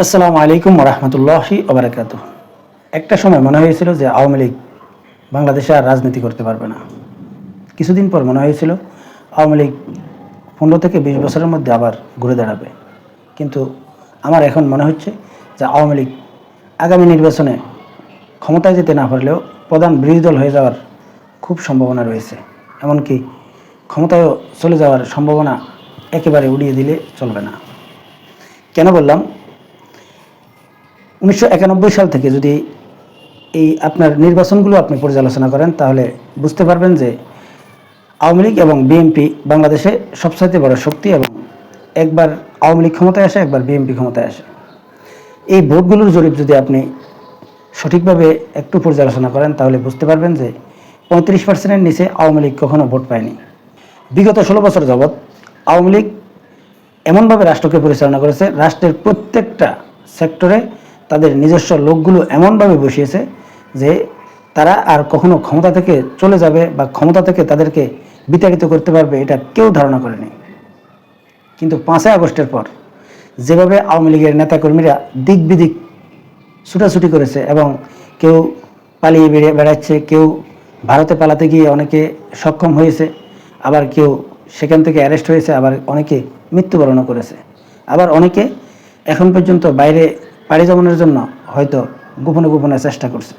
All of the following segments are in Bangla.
আসসালামু আলাইকুম রহমতুল্লাহি ওবারাকাতুহ। একটা সময় মনে হয়েছিল যে আওয়ামী লীগ বাংলাদেশে আর রাজনীতি করতে পারবে না। কিছুদিন পর মনে হয়েছিল আওয়ামী লীগ 15 থেকে 20 বছরের মধ্যে আবার ঘুরে দাঁড়াবে। কিন্তু আমার এখন মনে হচ্ছে যে আওয়ামী লীগ আগামী নির্বাচনে ক্ষমতায় যেতে না পারলেও প্রধান বিরোধী দল হয়ে যাওয়ার খুব সম্ভাবনা রয়েছে। এমনকি ক্ষমতায়ও চলে যাওয়ার সম্ভাবনা একেবারে উড়িয়ে দিলে চলবে না। কেন বললাম? 1991 সাল থেকে যদি এই আপনার নির্বাচনগুলো আপনি পর্যালোচনা করেন তাহলে বুঝতে পারবেন যে আওয়ামী লীগ এবং বিএনপি বাংলাদেশে সবচাইতে বড় শক্তি, এবং একবার আওয়ামী লীগ ক্ষমতায় আসে, একবার বিএনপি ক্ষমতায় আসে। এই ভোটগুলোর জরিপ যদি আপনি সঠিকভাবে একটু পর্যালোচনা করেন তাহলে বুঝতে পারবেন যে 35%-এর নিচে আওয়ামী লীগ কখনো ভোট পায়নি। বিগত 16 বছর যাবৎ আওয়ামী লীগ এমনভাবে রাষ্ট্রকে পরিচালনা করেছে, রাষ্ট্রের প্রত্যেকটা সেক্টরে তাদের নিজস্ব লোকগুলো এমনভাবে বসিয়েছে যে তারা আর কখনো ক্ষমতা থেকে চলে যাবে বা ক্ষমতা থেকে তাদেরকে বিতাড়িত করতে পারবে এটা কেউ ধারণা করেনি। কিন্তু 5ই আগস্টের পর যেভাবে আওয়ামী লীগের নেতাকর্মীরা দিক বিদিক ছুটাছুটি করেছে, এবং কেউ পালিয়ে বেড়াচ্ছে, কেউ ভারতে পালাতে গিয়ে অনেকে সক্ষম হয়েছে, আবার কেউ সেখান থেকে অ্যারেস্ট হয়েছে, আবার অনেকে মৃত্যুবরণও করেছে, আবার অনেকে এখন পর্যন্ত বাইরে পাড়ি জমানোর জন্য হয়তো গোপনে গোপনে চেষ্টা করছে।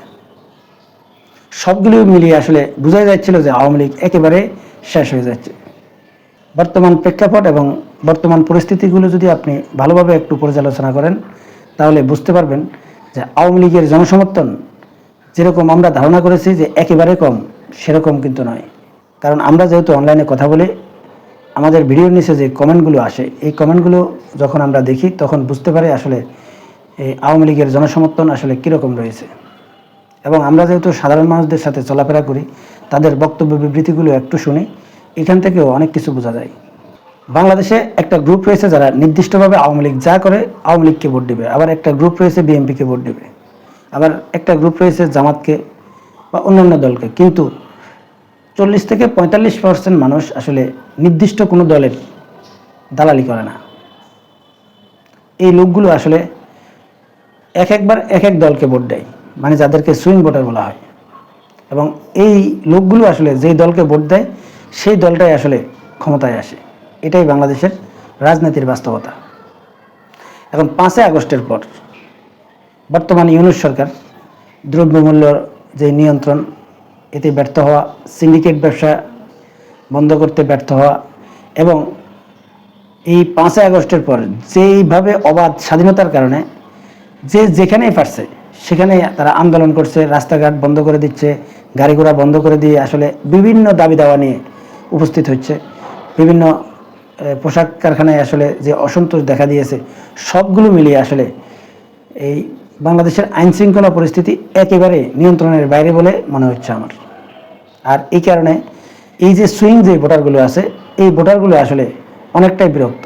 সবগুলো মিলিয়ে আসলে বোঝাই যাচ্ছিল যে আওয়ামী লীগ একেবারে শেষ হয়ে যাচ্ছে। বর্তমান প্রেক্ষাপট এবং বর্তমান পরিস্থিতিগুলো যদি আপনি ভালোভাবে একটু পর্যালোচনা করেন তাহলে বুঝতে পারবেন যে আওয়ামী লীগের জনসমর্থন যেরকম আমরা ধারণা করেছি যে একেবারে কম, সেরকম কিন্তু নয়। কারণ আমরা যেহেতু অনলাইনে কথা বলি, আমাদের ভিডিওর নিচে যে কমেন্টগুলো আসে, এই কমেন্টগুলো যখন আমরা দেখি তখন বুঝতে পারি আসলে এই আওয়ামী লীগের জনসমর্থন আসলে কীরকম রয়েছে। এবং আমরা যেহেতু সাধারণ মানুষদের সাথে চলাফেরা করি, তাদের বক্তব্য বিবৃতিগুলো একটু শুনি, এখান থেকেও অনেক কিছু বোঝা যায়। বাংলাদেশে একটা গ্রুপ রয়েছে যারা নির্দিষ্টভাবে আওয়ামী লীগ যা করে আওয়ামী লীগকে ভোট দেবে, আবার একটা গ্রুপ রয়েছে বিএনপিকে ভোট দেবে, আবার একটা গ্রুপ রয়েছে জামাতকে বা অন্যান্য দলকে। কিন্তু 40 থেকে 45% মানুষ আসলে নির্দিষ্ট কোনো দলের দালালি করে না। এই লোকগুলো আসলে একবার এক এক দলকে ভোট দেয়, মানে যাদেরকে সুইং ভোটার বলা হয়। এবং এই লোকগুলো আসলে যেই দলকে ভোট দেয় সেই দলটাই আসলে ক্ষমতায় আসে। এটাই বাংলাদেশের রাজনীতির বাস্তবতা। এখন 5ই আগস্টের পর বর্তমান ইউনূস সরকার দ্রব্যমূল্য যে নিয়ন্ত্রণ, এতে ব্যর্থ হওয়া, সিন্ডিকেট ব্যবসা বন্ধ করতে ব্যর্থ হওয়া, এবং এই 5ই আগস্টের পর যেইভাবে অবাধ স্বাধীনতার কারণে যে যেখানেই পারছে সেখানে তারা আন্দোলন করছে, রাস্তাঘাট বন্ধ করে দিচ্ছে, গাড়ি ঘোড়া বন্ধ করে দিয়ে আসলে বিভিন্ন দাবি দাওয়া নিয়ে উপস্থিত হচ্ছে। বিভিন্ন পোশাক কারখানায় আসলে যে অসন্তোষ দেখা দিয়েছে, সবগুলো মিলিয়ে আসলে এই বাংলাদেশের আইন শৃঙ্খলা পরিস্থিতি একেবারে নিয়ন্ত্রণের বাইরে বলে মনে হচ্ছে আমার। আর এই কারণে এই যে সুইং যে ভোটারগুলো আছে, এই ভোটারগুলো আসলে অনেকটাই বিরক্ত।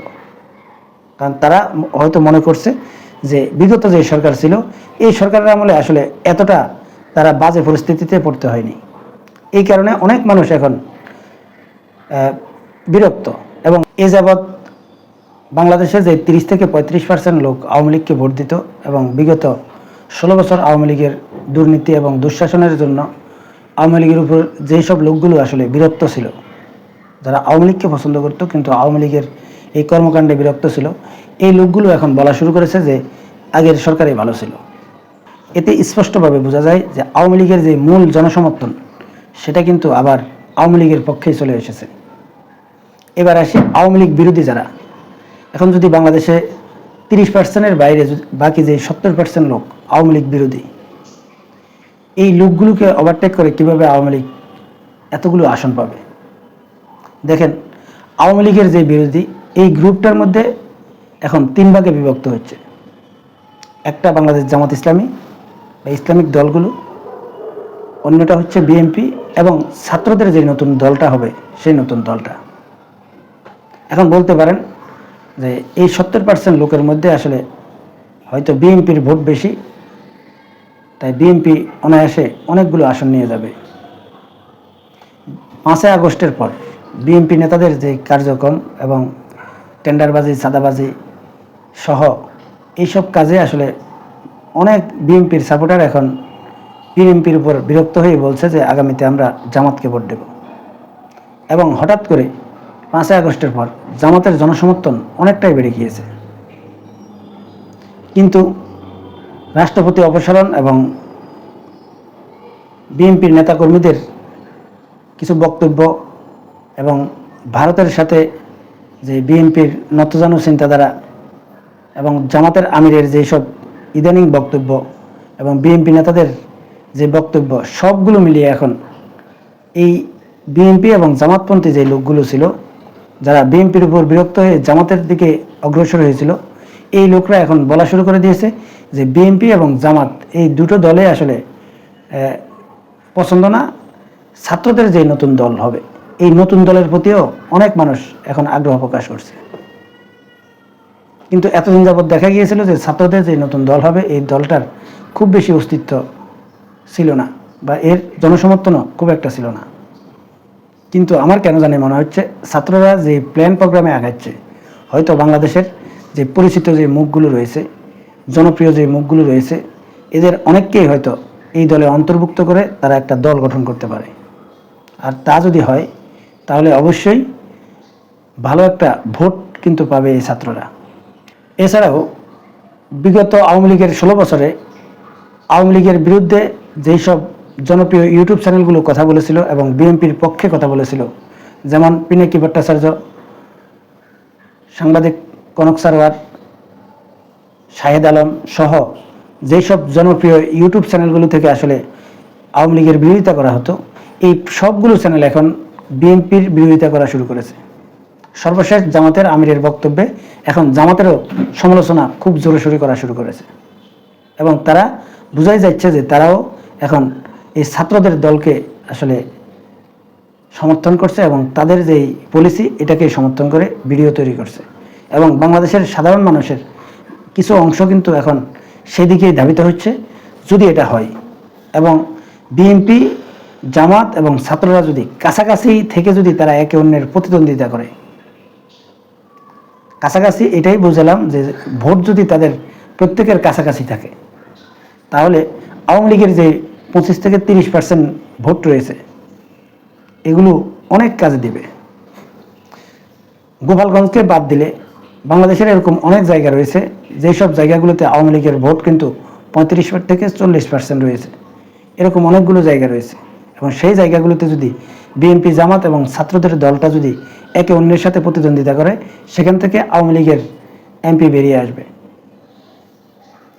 কারণ তারা হয়তো মনে করছে যে বিগত যে সরকার ছিল, এই সরকারের আমলে আসলে এতটা তারা বাজে পরিস্থিতিতে পড়তে হয়নি। এই কারণে অনেক মানুষ এখন বিরক্ত। এবং এ যাবৎ বাংলাদেশে যে 30 থেকে 35% লোক আওয়ামী লীগকে ভোট দিত, এবং বিগত 16 বছর আওয়ামী লীগের দুর্নীতি এবং দুঃশাসনের জন্য আওয়ামী লীগের উপর যেই সব লোকগুলো আসলে বিরক্ত ছিল, যারা আওয়ামী লীগকে পছন্দ করতো কিন্তু আওয়ামী লীগের এই কর্মকাণ্ডে বিরক্ত ছিল, এই লোকগুলো এখন বলা শুরু করেছে যে আগের সরকারই ভালো ছিল। এতে স্পষ্টভাবে বোঝা যায় যে আওয়ামী লীগের যে মূল জনসমর্থন সেটা কিন্তু আবার আওয়ামী লীগের পক্ষেই চলে এসেছে। এবার আসি আওয়ামী লীগ বিরোধী যারা। এখন যদি বাংলাদেশে 30%-এর বাইরে বাকি যে 70% লোক আওয়ামী লীগ বিরোধী, এই লোকগুলোকে ওভারটেক করে কিভাবে আওয়ামী লীগ এতগুলো আসন পাবে? দেখেন, আওয়ামী লীগের যে বিরোধী, এই গ্রুপটার মধ্যে এখন 3 ভাগে বিভক্ত হচ্ছে। একটা বাংলাদেশ জামাত ইসলামী বা ইসলামিক দলগুলো, অন্যটা হচ্ছে বিএনপি, এবং ছাত্রদের যে নতুন দলটা হবে সেই নতুন দলটা। এখন বলতে পারেন যে এই 70% লোকের মধ্যে আসলে হয়তো বিএনপির ভোট বেশি, তাই বিএনপি অনায়াসে অনেকগুলো আসন নিয়ে যাবে। 5ই আগস্টের পর বিএনপি নেতাদের যে কার্যক্রম এবং টেন্ডারবাজি, চাঁদাবাজি সহ এইসব কাজে আসলে অনেক বিএনপির সাপোর্টার এখন বিএনপির উপর বিরক্ত হয়ে বলছে যে আগামীতে আমরা জামাতকে ভোট দেব। এবং হঠাৎ করে 5ই আগস্টের পর জামাতের জনসমর্থন অনেকটাই বেড়ে গিয়েছে। কিন্তু রাষ্ট্রপতি অপসারণ এবং বিএনপির নেতাকর্মীদের কিছু বক্তব্য এবং ভারতের সাথে যে বিএনপির নতজানু চিন্তাধারা এবং জামাতের আমিরের যেসব ইদানিং বক্তব্য এবং বিএনপি নেতাদের যে বক্তব্য, সবগুলো মিলিয়ে এখন এই বিএনপি এবং জামাতপন্থী যে লোকগুলো ছিল, যারা বিএনপির উপর বিরক্ত হয়ে জামাতের দিকে অগ্রসর হয়েছিল, এই লোকরা এখন বলা শুরু করে দিয়েছে যে বিএনপি এবং জামাত এই দুটো দলে আসলে পছন্দ না, ছাত্রদের যে নতুন দল হবে এই নতুন দলের প্রতিও অনেক মানুষ এখন আগ্রহ প্রকাশ করছে। কিন্তু এতদিন যাবৎ দেখা গিয়েছিল যে ছাত্রদের যে নতুন দল হবে এই দলটার খুব বেশি অস্তিত্ব ছিল না বা এর জনসমর্থনও খুব একটা ছিল না। কিন্তু আমার কেন জানি মনে হচ্ছে ছাত্ররা যে প্ল্যান প্রোগ্রামে আগাচ্ছে, হয়তো বাংলাদেশের যে পরিচিত যে মুখগুলো রয়েছে, জনপ্রিয় যে মুখগুলো রয়েছে, এদের অনেককেই হয়তো এই দলে অন্তর্ভুক্ত করে তারা একটা দল গঠন করতে পারে। আর তা যদি হয় তাহলে অবশ্যই ভালো একটা ভোট কিন্তু পাবে এই ছাত্ররা। এছাড়াও বিগত আওয়ামী লীগের 16 বছরে আওয়ামী লীগের বিরুদ্ধে যেই সব জনপ্রিয় ইউটিউব চ্যানেলগুলো কথা বলেছিল এবং বিএনপির পক্ষে কথা বলেছিল, যেমন পিনাকি ভট্টাচার্য, সাংবাদিক কনক সারোয়ার, শাহেদ আলম সহ যেসব জনপ্রিয় ইউটিউব চ্যানেলগুলো থেকে আসলে আওয়ামী লীগের বিরোধিতা করা হতো, এই সবগুলো চ্যানেল এখন বিএনপির বিরোধিতা করা শুরু করেছে। সর্বশেষ জামাতের আমিরের বক্তব্যে এখন জামাতেরও সমালোচনা খুব জোরেশোরে করা শুরু করেছে এবং তারা বুঝাই যাচ্ছে যে তারাও এখন এই ছাত্রদের দলকে আসলে সমর্থন করছে এবং তাদের যেই পলিসি এটাকে সমর্থন করে ভিডিও তৈরি করছে। এবং বাংলাদেশের সাধারণ মানুষের কিছু অংশ কিন্তু এখন সেদিকেই ধাবিত হচ্ছে যদি এটা হয়। এবং বিএনপি, জামাত এবং ছাত্ররা যদি কাছাকাছি থেকে যদি তারা একে অন্যের প্রতিদ্বন্দ্বিতা করে, কাছাকাছি এটাই বুঝলাম যে ভোট যদি তাদের প্রত্যেকের কাছাকাছি থাকে তাহলে আওয়ামী লীগের যে 25 থেকে 30% ভোট রয়েছে এগুলো অনেক কাজে দিবে। গোপালগঞ্জকে বাদ দিলে বাংলাদেশের এরকম অনেক জায়গা রয়েছে যেসব জায়গাগুলোতে আওয়ামী লীগের ভোট কিন্তু 35 থেকে 40% রয়েছে। এরকম অনেকগুলো জায়গা রয়েছে এবং সেই জায়গাগুলোতে যদি বিএনপি, জামাত এবং ছাত্রদের দলটা যদি একে অন্যের সাথে প্রতিদ্বন্দ্বিতা করে, সেখান থেকে আওয়ামী লীগের এমপি বেরিয়ে আসবে।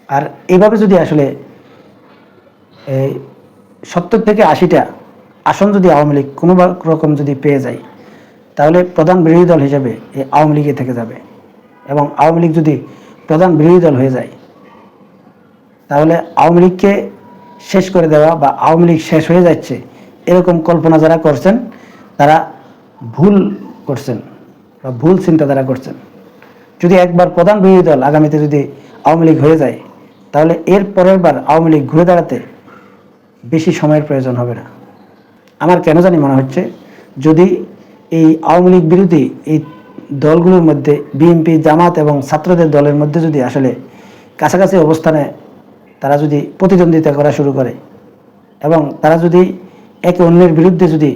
আর এভাবে যদি আসলে 70 থেকে 80টা আসন যদি আওয়ামী লীগ কোনো রকম যদি পেয়ে যায় তাহলে প্রধান বিরোধী দল হিসেবে এই আওয়ামী লীগে থেকে যাবে। এবং আওয়ামী লীগ যদি প্রধান বিরোধী দল হয়ে যায় তাহলে আওয়ামী লীগকে শেষ করে দেওয়া বা আওয়ামী লীগ শেষ হয়ে যাচ্ছে এরকম কল্পনা যারা করছেন তারা ভুল করছেন বা ভুল চিন্তাধারা করছেন। যদি একবার প্রধান বিরোধী দল আগামীতে যদি আওয়ামী লীগ হয়ে যায় তাহলে এর পরের বার আওয়ামী লীগ ঘুরে দাঁড়াতে বেশি সময়ের প্রয়োজন হবে না। আমার কেন জানি মনে হচ্ছে যদি এই আওয়ামী লীগ বিরোধী এই দলগুলোর মধ্যে বিএনপি, জামাত এবং ছাত্রদের দলের মধ্যে যদি আসলে কাছাকাছি অবস্থানে তারা যদি প্রতিদ্বন্দ্বিতা করা শুরু করে এবং তারা যদি একে অন্যের বিরুদ্ধে যদি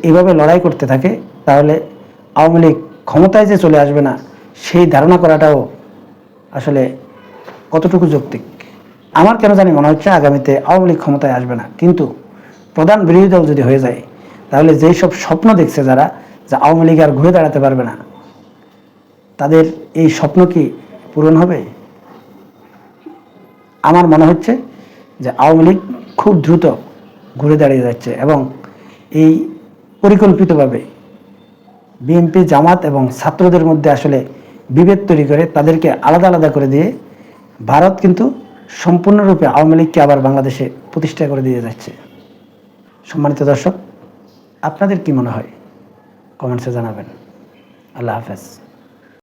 এইভাবে লড়াই করতে থাকে তাহলে আওয়ামী লীগ ক্ষমতায় যে চলে আসবে না সেই ধারণা করাটাও আসলে কতটুকু যৌক্তিক। আমার কেন জানি মনে হচ্ছে আগামীতে আওয়ামী লীগ ক্ষমতায় আসবে না, কিন্তু প্রধান বিরোধী দল যদি হয়ে যায় তাহলে যেই সব স্বপ্ন দেখছে যারা যে আওয়ামী লীগ আর ঘুরে দাঁড়াতে পারবে না, তাদের এই স্বপ্ন কি পূরণ হবে? আমার মনে হচ্ছে যে আওয়ামী লীগ খুব দ্রুত ঘুরে দাঁড়িয়ে যাচ্ছে এবং এই পরিকল্পিতভাবে বিএনপি, জামাত এবং ছাত্রদের মধ্যে আসলে বিভেদ তৈরি করে তাদেরকে আলাদা আলাদা করে দিয়ে ভারত কিন্তু সম্পূর্ণরূপে আওয়ামী লীগকে আবার বাংলাদেশে প্রতিষ্ঠা করে দিয়ে যাচ্ছে। সম্মানিত দর্শক, আপনাদের কি মনে হয় কমেন্টসে জানাবেন। আল্লাহ হাফেজ।